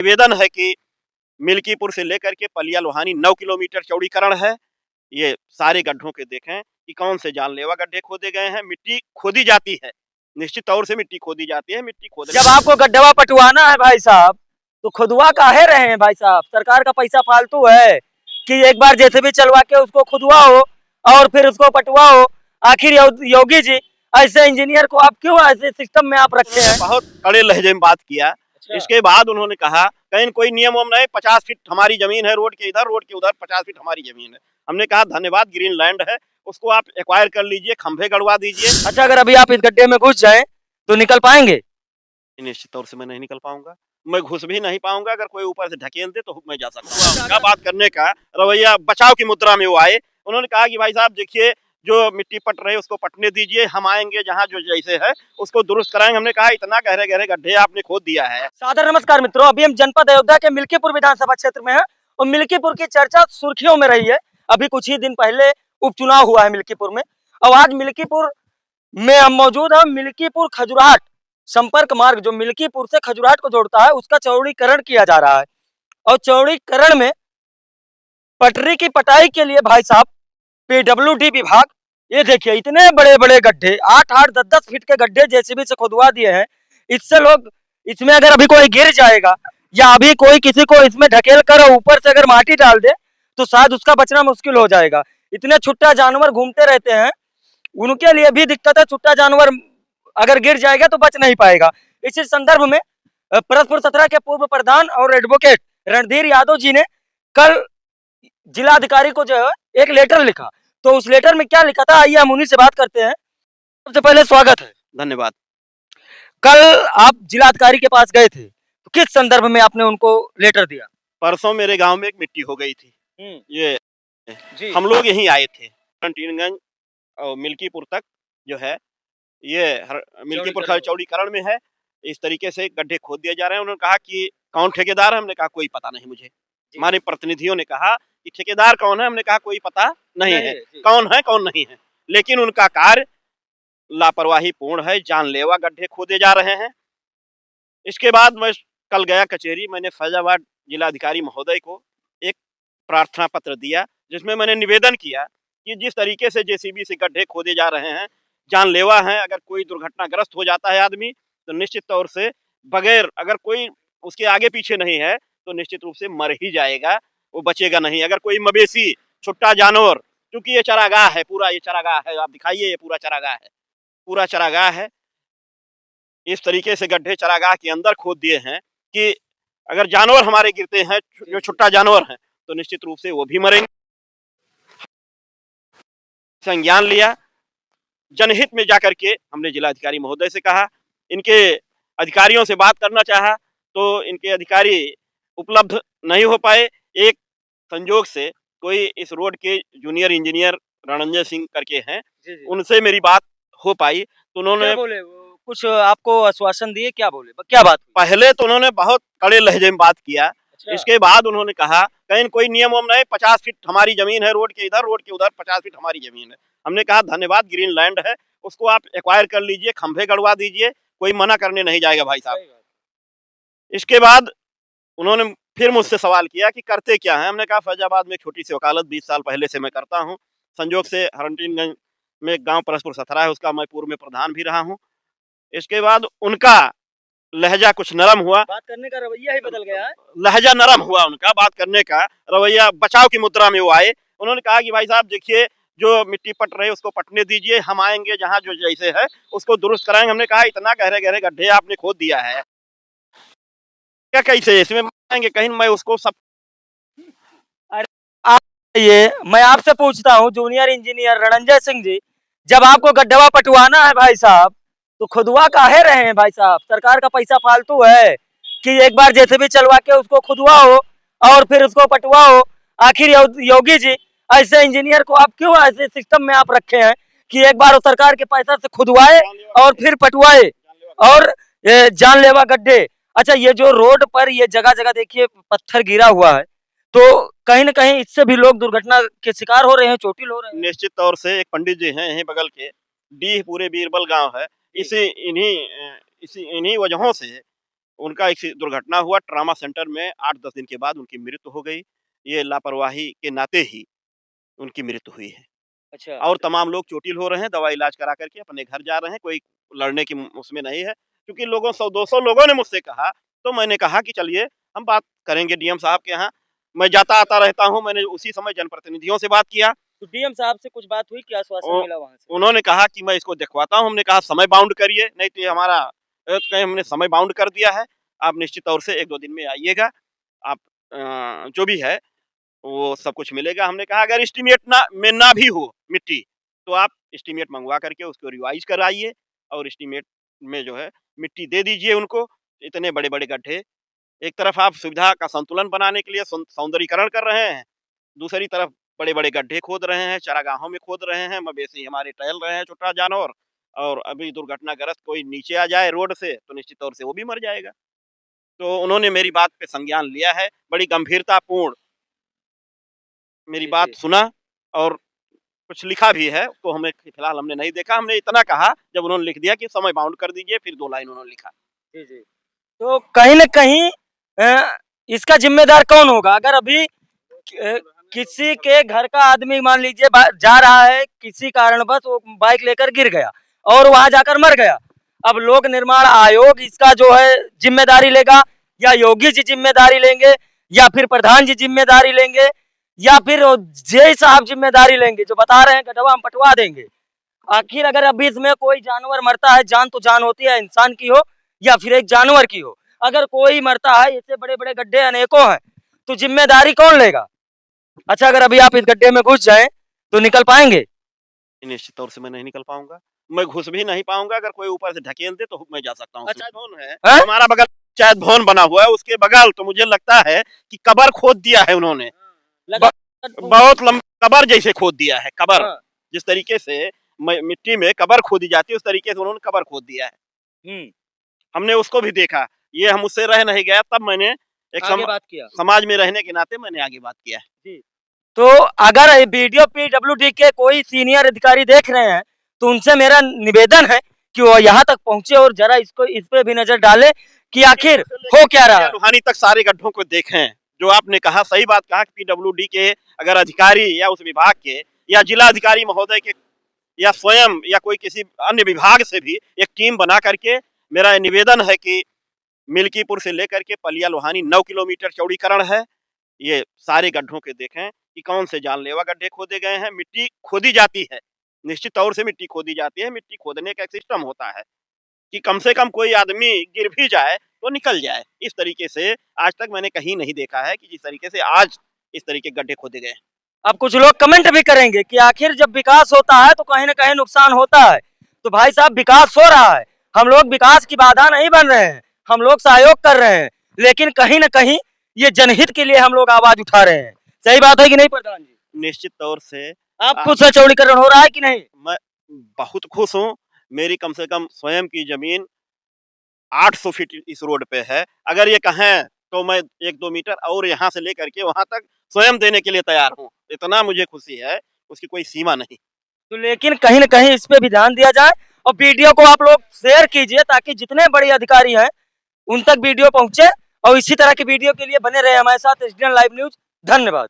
निवेदन है कि मिल्कीपुर से लेकर के पलिया लोहानी 9 किलोमीटर चौड़ीकरण है। ये सारे गड्ढों के देखें कि कौन से जानलेवा गड्ढे खोदे गए हैं। मिट्टी खोदी जाती है, निश्चित तौर से मिट्टी खोदी जाती है। मिट्टी खोदने जब आपको गड्ढवा पटवाना है भाई साहब, तो खुदवा काहे रहे हैं भाई साहब? सरकार का पैसा फालतू है कि एक बार जेसीबी चलवा के उसको खुदवाओ और फिर उसको पटवाओ। आखिर योगी जी, ऐसे इंजीनियर को आप क्यों ऐसे सिस्टम में आप रखे हैं? बहुत कड़े लहजे में बात किया। अच्छा। इसके बाद उन्होंने कहा कहीं कोई नियम वम नहीं, 50 फीट हमारी जमीन है, रोड के इधर रोड के उधर 50 फीट हमारी जमीन है। हमने कहा धन्यवाद, ग्रीन लैंड है, उसको आप एक्वायर कर लीजिए, खंभे गड़वा दीजिए। अच्छा, अगर अभी आप इस गड्ढे में घुस जाएं तो निकल पाएंगे? निश्चित तौर से मैं नहीं निकल पाऊंगा, मैं घुस भी नहीं पाऊंगा। अगर कोई ऊपर से ढकेल दे तो मैं जा सकता हूँ। उनका बात करने का रवैया बचाव की मुद्रा में वो आए। उन्होंने कहा कि भाई साहब देखिए, जो मिट्टी पट रहे उसको पटने दीजिए, हम आएंगे जहाँ जो जैसे है उसको दुरुस्त कराएंगे। हमने कहा इतना गहरे गहरे गड्ढे आपने खोद दिया है। सादर नमस्कार मित्रों, अभी हम जनपद अयोध्या के मिल्कीपुर विधानसभा क्षेत्र में हैं और मिल्कीपुर की चर्चा सुर्खियों में रही है। अभी कुछ ही दिन पहले उपचुनाव हुआ है मिल्कीपुर में और आज मिल्कीपुर में हम मौजूद हैं। मिल्कीपुर खजुराट संपर्क मार्ग जो मिल्कीपुर से खजुराट को जोड़ता है, उसका चौड़ीकरण किया जा रहा है और चौड़ीकरण में पटरी की पटाई के लिए भाई साहब पीडब्ल्यूडी विभाग, ये देखिए इतने बड़े बड़े गड्ढे, 8-8 10-10 फीट के गड्ढे जेसीबी से खुदवा दिए हैं। इससे लोग, इसमें अगर अभी कोई गिर जाएगा या अभी कोई किसी को इसमें ढकेल कर ऊपर से अगर माटी डाल दे तो शायद उसका बचना मुश्किल हो जाएगा। इतने छुट्टा जानवर घूमते रहते हैं, उनके लिए भी दिक्कत है। छुट्टा जानवर अगर गिर जाएगा तो बच नहीं पाएगा। इसी संदर्भ में परसपुर 17 के पूर्व प्रधान और एडवोकेट रणधीर यादव जी ने कल जिलाधिकारी को जो है एक लेटर लिखा। तो उस लेटर में क्या लिखा था, आइए हम उन्हीं से बात करते हैं। सबसे पहले स्वागत है। धन्यवाद। कल आप जिलाधिकारी के पास गए थे, तो किस संदर्भ में आपने उनको लेटर दिया? परसों मेरे गांव में एक मिट्टी हो गई थी। ये जी। हम लोग यहीं आए थे, कंटीनगंज और मिल्कीपुर तक जो है ये मिल्कीपुर चौड़ीकरण में है। इस तरीके से गड्ढे खोद दिए जा रहे हैं। उन्होंने कहा कि कौन ठेकेदार है? हमने कहा कोई पता नहीं मुझे। हमारे प्रतिनिधियों ने कहा कि ठेकेदार कौन है? हमने कहा कोई पता नहीं है। कौन है कौन नहीं है, लेकिन उनका कार्य लापरवाही पूर्ण है, जानलेवा गड्ढे खोदे जा रहे हैं। इसके बाद मैं कल गया कचहरी, मैंने फैजाबाद जिलाधिकारी महोदय को एक प्रार्थना पत्र दिया, जिसमें मैंने निवेदन किया कि जिस तरीके से जेसीबी से गड्ढे खोदे जा रहे हैं, जानलेवा हैं। अगर कोई दुर्घटनाग्रस्त हो जाता है आदमी तो निश्चित तौर से बगैर, अगर कोई उसके आगे पीछे नहीं है तो निश्चित रूप से मर ही जाएगा, वो बचेगा नहीं। अगर कोई मवेशी, छुट्टा जानवर, क्योंकि ये चरागाह है, पूरा ये चरागाह है, आप दिखाइए, ये पूरा चरागाह है, पूरा चरागाह है। इस तरीके से गड्ढे चरागाह के अंदर खोद दिए हैं कि अगर जानवर हमारे गिरते हैं, जो छुट्टा जानवर हैं, तो निश्चित रूप से वो भी मरेंगे। संज्ञान लिया, जनहित में जाकर के हमने जिलाधिकारी महोदय से कहा, इनके अधिकारियों से बात करना चाहा तो इनके अधिकारी उपलब्ध नहीं हो पाए। एक संजोग से कोई इस रोड के जूनियर इंजीनियर रणंजय सिंह करके हैं, उनसे मेरी बात हो पाई तो उन्होंने क्या बोले? कुछ आपको आश्वासन दिए? क्या बोले, क्या बात? पहले तो उन्होंने बहुत कड़े लहजे में बात किया। अच्छा। इसके बाद उन्होंने कहा कहीं कोई नियम वम नहीं, 50 फीट हमारी जमीन है, रोड के इधर रोड के उधर 50 फीट हमारी जमीन है। हमने कहा धन्यवाद, ग्रीन लैंड है, उसको आप एक्वायर कर लीजिए, खंभे गड़वा दीजिए, कोई मना करने नहीं जाएगा भाई साहब। इसके बाद उन्होंने फिर मुझसे सवाल किया कि करते क्या है? हमने कहा फैजाबाद में छोटी सी वकालत 20 साल पहले से मैं करता हूँ। संजोग से हरनटीनगंज में एक गांव परसपुर 17 है, उसका मैं पूर्व में प्रधान भी रहा हूँ। इसके बाद उनका लहजा कुछ नरम हुआ, बात करने का रवैया ही बदल गया है। लहजा नरम हुआ उनका, बात करने का रवैया बचाव की मुद्रा में वो आए। उन्होंने कहा कि भाई साहब देखिए, जो मिट्टी पट रहे उसको पटने दीजिए, हम आएंगे जहाँ जो जैसे है उसको दुरुस्त कराएंगे। हमने कहा इतना गहरे गहरे गड्ढे आपने खोद दिया है, क्या कैसे इसमें आएंगे? कहीं मैं उसको सब, ये मैं आपसे पूछता हूँ जूनियर इंजीनियर रणंजय सिंह जी, जब आपको गड्ढवा पटवाना है भाई साहब, तो खुदवा काहे रहे हैं भाई साहब? सरकार का पैसा फालतू है कि एक बार जेसीबी चलवा के उसको खुदवाओ और फिर उसको पटवाओ। आखिर योगी जी, ऐसे इंजीनियर को आप क्यों ऐसे सिस्टम में आप रखे हैं कि एक बार सरकार के पैसा से खुदवाए और फिर पटवाए और जानलेवा गड्ढे। अच्छा, ये जो रोड पर ये जगह जगह देखिए पत्थर गिरा हुआ है, तो कहीं न कहीं इससे भी लोग दुर्घटना के शिकार हो रहे हैं, चोटिल हो रहे हैं। निश्चित तौर से एक पंडित जी हैं यहीं बगल के, डीह पूरे बीरबल गांव है, इसी इन्हीं वजहों से उनका एक दुर्घटना हुआ ट्रॉमा सेंटर में, 8-10 दिन के बाद उनकी मृत्यु हो गई। ये लापरवाही के नाते ही उनकी मृत्यु हुई है। अच्छा। और तमाम लोग चोटिल हो रहे हैं, दवा इलाज करा कर के अपने घर जा रहे हैं, कोई लड़ने की उसमें नहीं है। क्योंकि लोगों 100-200 लोगों ने मुझसे कहा, तो मैंने कहा कि चलिए हम बात करेंगे डीएम साहब के यहाँ। मैं जाता-आता रहता हूँ, मैंने उसी समय जनप्रतिनिधियों से बात किया। तो डीएम साहब से कुछ बात हुई, क्या आश्वासन ओ मिला वहाँ से? उन्होंने कहा कि मैं इसको दिखवाता हूँ। हमने कहा समय बाउंड करिए, नहीं तो ये हमारा कहीं हमने समय बाउंड कर दिया है। आप निश्चित तौर से 1-2 दिन में आइएगा। आप जो भी है वो सब कुछ मिलेगा। हमने कहा अगर एस्टीमेट ना भी हो मिट्टी, तो आप एस्टीमेट मंगवा करके उसको रिवाइज़ कराइए और एस्टीमेट में जो है मिट्टी दे दीजिए उनको। इतने बड़े-बड़े गड्ढे, एक तरफ आप सुविधा का संतुलन बनाने के लिए सौंदर्यीकरण कर रहे हैं, दूसरी तरफ बड़े-बड़े गड्ढे खोद रहे हैं, चारागाहों में खोद रहे हैं, मवेशी हमारे टहल रहे हैं, छोटा जानवर, और अभी दुर्घटनाग्रस्त कोई नीचे आ जाए रोड से, तो निश्चित तौर से वो भी मर जाएगा। तो उन्होंने मेरी बात पे संज्ञान लिया है, बड़ी गंभीरतापूर्ण मेरी जी, बात जी। सुना और कुछ लिखा भी है, तो हमें फिलहाल हमने नहीं देखा। हमने इतना कहा जब उन्होंने लिख दिया कि समय बाउंड कर दीजिए, फिर 2 लाइन उन्होंने लिखा। जी, जी। तो कहीं न कहीं इसका ज़िम्मेदार कौन होगा? अगर अभी किसी के घर का आदमी मान लीजिए जा रहा है, किसी कारणवश वो बाइक लेकर गिर गया और वहाँ जाकर मर गया। अब लोक निर्माण आयोग इसका जो है ज़िम्मेदारी लेगा, या योगी जी ज़िम्मेदारी लेंगे, या फिर प्रधान जी ज़िम्मेदारी लेंगे, या फिर जेई साहब ज़िम्मेदारी लेंगे, जो बता रहे हैं गढ़वा हम पटवा देंगे। आखिर अगर अभी इसमें कोई जानवर मरता है, जान तो जान होती है, इंसान की हो या फिर एक जानवर की हो। अगर कोई मरता है, इससे बड़े-बड़े गड्ढे अनेकों हैं, तो ज़िम्मेदारी कौन लेगा? अच्छा, अगर अभी आप इस गड्ढे में घुस जाएँ, तो निकल पाएँगे? निश्चित तौर से मैं नहीं निकल पाऊँगा। मैं घुस भी नहीं पाऊँगा, अगर कोई ऊपर से ढकेल दे तो मैं जा सकता हूँ। अच्छा। पंचायत भवन है, हैं? हमारा बगल पंचायत भवन बना हुआ है, उसके बगल तो मुझे लगता है कि कबर खोद दिया है उन्होंने। ब बहुत लंबा कबर जैसे खोद दिया है, कबर। हाँ। जिस तरीके से मिट्टी में कबर खोदी जाती है, उस तरीके से उन्होंने कबर खोद दिया है। हुँ। हमने उसको भी देखा। ये हम उससे रह नहीं गया, तब मैंने एक आगे बात किया। समाज में रहने के नाते मैंने आगे बात किया है। जी। तो अगर बीडीओ पीडब्ल्यूडी के कोई सीनियर अधिकारी देख रहे हैं, तो उनसे मेरा निवेदन है कि वो यहाँ तक पहुँचे और ज़रा इस पे भी नज़र डालें कि आखिर हो क्या रहा है। रूहानी तक सारे गड्ढों को देखें। जो आपने कहा सही बात कहा कि पीडब्ल्यूडी के अगर अधिकारी या उस विभाग के या जिला अधिकारी महोदय के या स्वयं या कोई किसी अन्य विभाग से भी एक टीम बना करके, मेरा निवेदन है कि मिल्कीपुर से लेकर के पलिया लोहानी 9 किलोमीटर चौड़ीकरण है। ये सारे गड्ढों के देखें कि कौन से जानलेवा गड्ढे खोदे गए हैं। मिट्टी खोदी जाती है, निश्चित तौर से मिट्टी खोदी जाती है। मिट्टी खोदने का एक सिस्टम होता है कि कम से कम कोई आदमी गिर भी जाए तो निकल जाए। इस तरीके से आज तक मैंने कहीं नहीं देखा है कि जिस तरीके से आज इस तरीके गड्ढे खोदे गए। अब कुछ लोग कमेंट भी करेंगे कि आखिर जब विकास होता है तो कहीं न कहीं नुकसान होता है। तो भाई साहब, विकास हो रहा है, हम लोग विकास की बाधा नहीं बन रहे हैं, हम लोग सहयोग कर रहे हैं, लेकिन कहीं न कहीं ये जनहित के लिए हम लोग आवाज उठा रहे हैं। सही बात है कि नहीं प्रधान जी? निश्चित तौर से आप खुद से चौड़ीकरण हो रहा है कि नहीं? मैं बहुत खुश हूँ। मेरी कम से कम स्वयं की जमीन 800 फीट इस रोड पे है। अगर ये कहें तो मैं 1-2 मीटर और यहाँ से लेकर के वहाँ तक स्वयं देने के लिए तैयार हूँ। इतना मुझे खुशी है, उसकी कोई सीमा नहीं। तो लेकिन कहीं न कहीं इस पे भी ध्यान दिया जाए और वीडियो को आप लोग शेयर कीजिए, ताकि जितने बड़े अधिकारी हैं उन तक वीडियो पहुँचे, और इसी तरह की वीडियो के लिए बने रहे हमारे साथ एसडीएन लाइव न्यूज़। धन्यवाद।